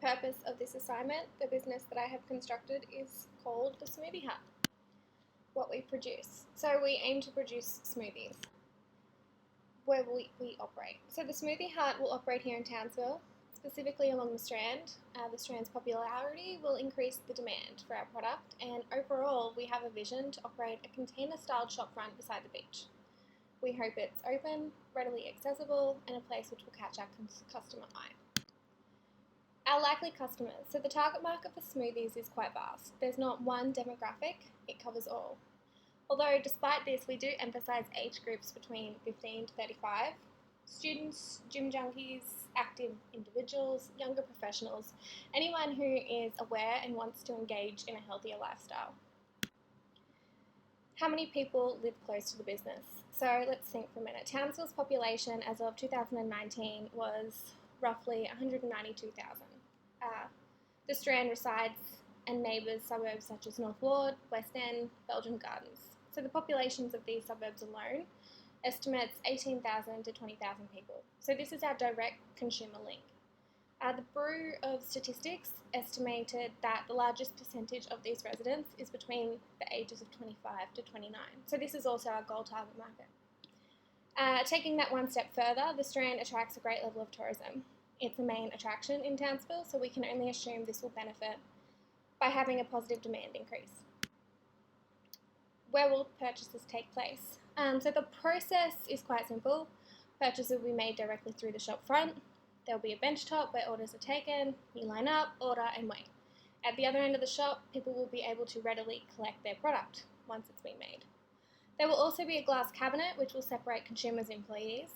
purpose of this assignment, the business that I have constructed is called the Smoothie Hut. What we produce. So we aim to produce smoothies. Where will we operate? So the Smoothie Hut will operate here in Townsville, specifically along the Strand. The Strand's popularity will increase the demand for our product, and overall we have a vision to operate a container-styled shopfront beside the beach. We hope it's open, readily accessible, and a place which will catch our customer eye. Our likely customers. So the target market for smoothies is quite vast. There's not one demographic, it covers all. Although despite this, we do emphasise age groups between 15 to 35, students, gym junkies, active individuals, younger professionals, anyone who is aware and wants to engage in a healthier lifestyle. How many people live close to the business? So let's think for a minute. Townsville's population as of 2019 was roughly 192,000. The Strand resides and neighbours suburbs such as North Ward, West End, Belgian Gardens. So the populations of these suburbs alone estimates 18,000 to 20,000 people. So this is our direct consumer link. The Bureau of Statistics estimated that the largest percentage of these residents is between the ages of 25 to 29. So this is also our goal target market. Taking that one step further, the Strand attracts a great level of tourism. It's the main attraction in Townsville, so we can only assume this will benefit by having a positive demand increase. Where will purchases take place? So the process is quite simple. Purchases will be made directly through the shop front. There will be a bench top where orders are taken. You line up, order and wait. At the other end of the shop, people will be able to readily collect their product once it's been made. There will also be a glass cabinet which will separate consumers and employees.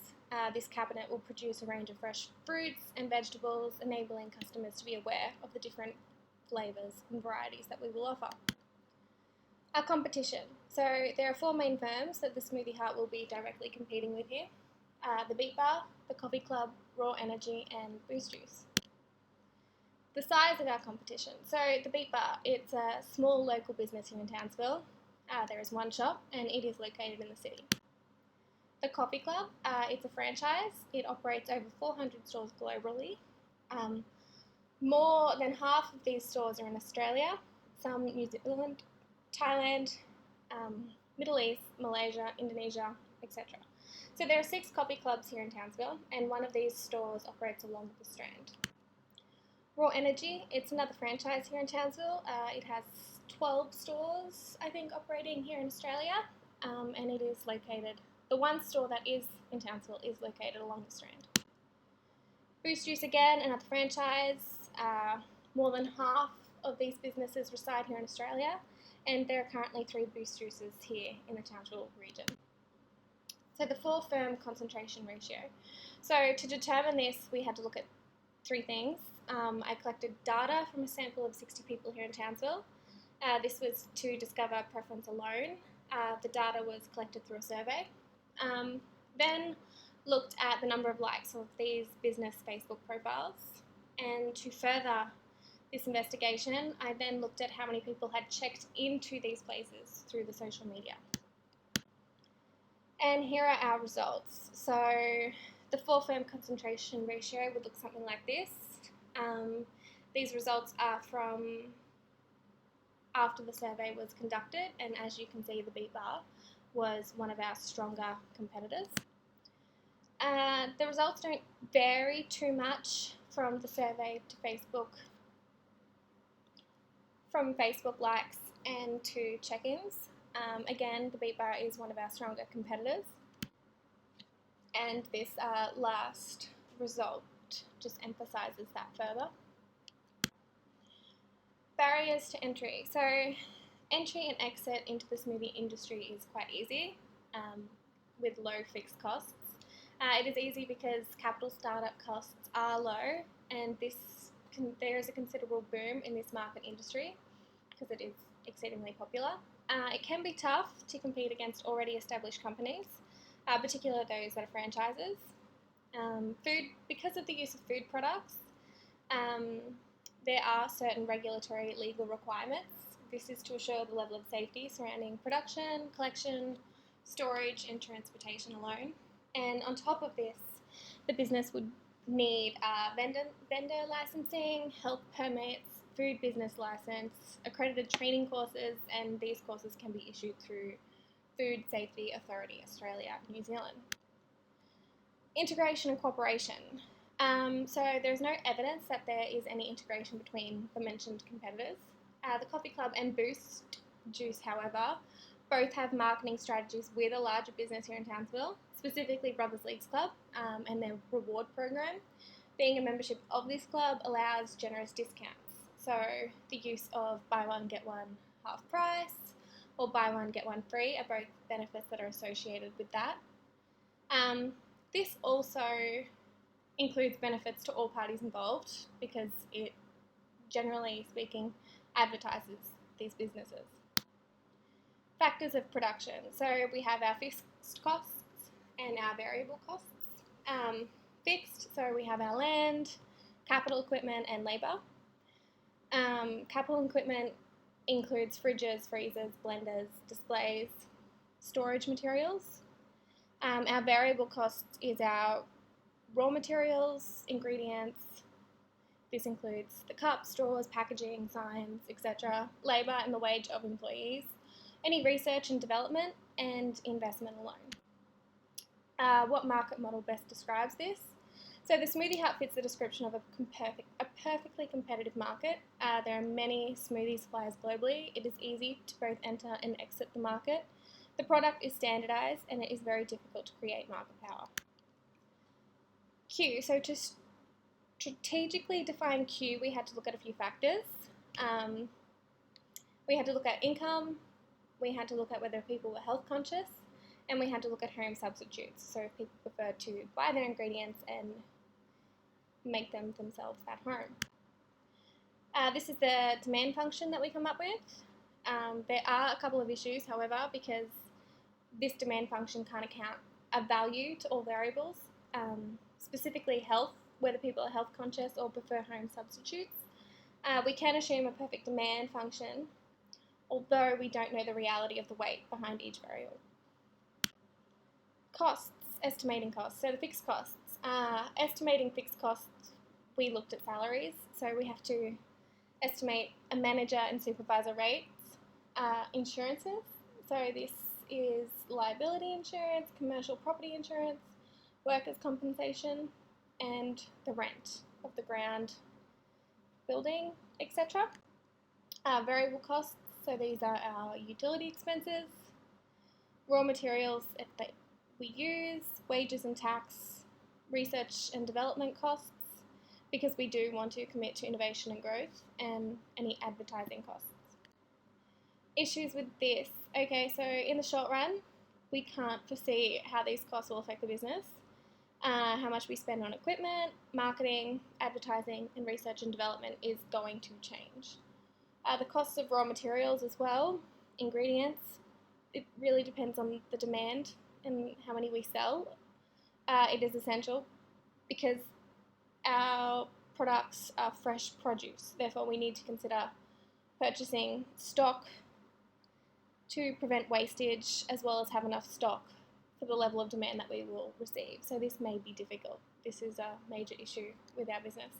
This cabinet will produce a range of fresh fruits and vegetables, enabling customers to be aware of the different flavours and varieties that we will offer. Our competition. So there are 4 main firms that the Smoothie Hut will be directly competing with here. The Beat Bar, the Coffee Club, Raw Energy and Boost Juice. The size of our competition. So the Beat Bar, it's a small local business here in Townsville. There is one shop and it is located in the city. The Coffee Club, it's a franchise. It operates over 400 stores globally. More than half of these stores are in Australia, some New Zealand, Thailand, Middle East, Malaysia, Indonesia, etc. So there are 6 coffee clubs here in Townsville, and one of these stores operates along the Strand. Raw Energy, it's another franchise here in Townsville. It has 12 stores, I think, operating here in Australia, and it is located, the one store that is in Townsville is located along the Strand. Boost Juice again, another franchise. More than half of these businesses reside here in Australia, and there are currently 3 Boost Juices here in the Townsville region. So the 4-firm concentration ratio. So to determine this, we had to look at 3 things. I collected data from a sample of 60 people here in Townsville. This was to discover preference alone. The data was collected through a survey. Then looked at the number of likes of these business Facebook profiles. And to further this investigation, I then looked at how many people had checked into these places through the social media. And here are our results. So the 4-firm concentration ratio would look something like this. These results are from after the survey was conducted, and as you can see, the Beat Bar was one of our stronger competitors. The results don't vary too much from the survey to Facebook, from Facebook likes and to check-ins. Again, the Beat Bar is one of our stronger competitors, and this last result just emphasises that further. Barriers to entry. So entry and exit into the smoothie industry is quite easy with low fixed costs. It is easy because capital startup costs are low, and there is a considerable boom in this market industry because it is exceedingly popular. It can be tough to compete against already established companies, particularly those that are franchises. Because of the use of food products, there are certain regulatory legal requirements. This is to assure the level of safety surrounding production, collection, storage and transportation alone. And on top of this, the business would need vendor licensing, health permits, food business license, accredited training courses, and these courses can be issued through Food Safety Authority Australia, New Zealand. Integration and cooperation. So there's no evidence that there is any integration between the mentioned competitors. The Coffee Club and Boost Juice, however, both have marketing strategies with a larger business here in Townsville, specifically Brothers Leagues Club and their reward program. Being a membership of this club allows generous discounts. So the use of buy one, get one half price or buy one, get one free are both benefits that are associated with that. This also includes benefits to all parties involved because it, generally speaking, advertises these businesses. Factors of production. So we have our fixed costs and our variable costs. Fixed, so we have our land, capital equipment and labour. Capital equipment includes fridges, freezers, blenders, displays, storage materials. Our variable cost is our raw materials, ingredients. This includes the cups, straws, packaging, signs, etc. Labour and the wage of employees. Any research and development and investment alone. What market model best describes this? So the Smoothie Hut fits the description of a perfectly competitive market. There are many smoothie suppliers globally. It is easy to both enter and exit the market. The product is standardised and it is very difficult to create market power. Q. So to strategically define Q, we had to look at a few factors. We had to look at income, we had to look at whether people were health conscious, and we had to look at home substitutes. So if people prefer to buy their ingredients and make them themselves at home. This is the demand function that we come up with. There are a couple of issues, however, because this demand function can't account a value to all variables, specifically health, whether people are health conscious or prefer home substitutes. We can assume a perfect demand function, although we don't know the reality of the weight behind each variable. Costs, estimating costs. So the fixed costs. Estimating fixed costs, we looked at salaries. So we have to estimate a manager and supervisor rates. Insurances. So this is liability insurance, commercial property insurance, workers' compensation, and the rent of the ground, building, etc. Variable costs. So these are our utility expenses, raw materials that we use, wages and tax, research and development costs, because we do want to commit to innovation and growth, and any advertising costs. Issues with this. Okay, so in the short run, we can't foresee how these costs will affect the business, how much we spend on equipment, marketing, advertising, and research and development is going to change. The costs of raw materials as well, ingredients, it really depends on the demand and how many we sell. It is essential because our products are fresh produce, therefore we need to consider purchasing stock to prevent wastage as well as have enough stock for the level of demand that we will receive. So this may be difficult. This is a major issue with our business.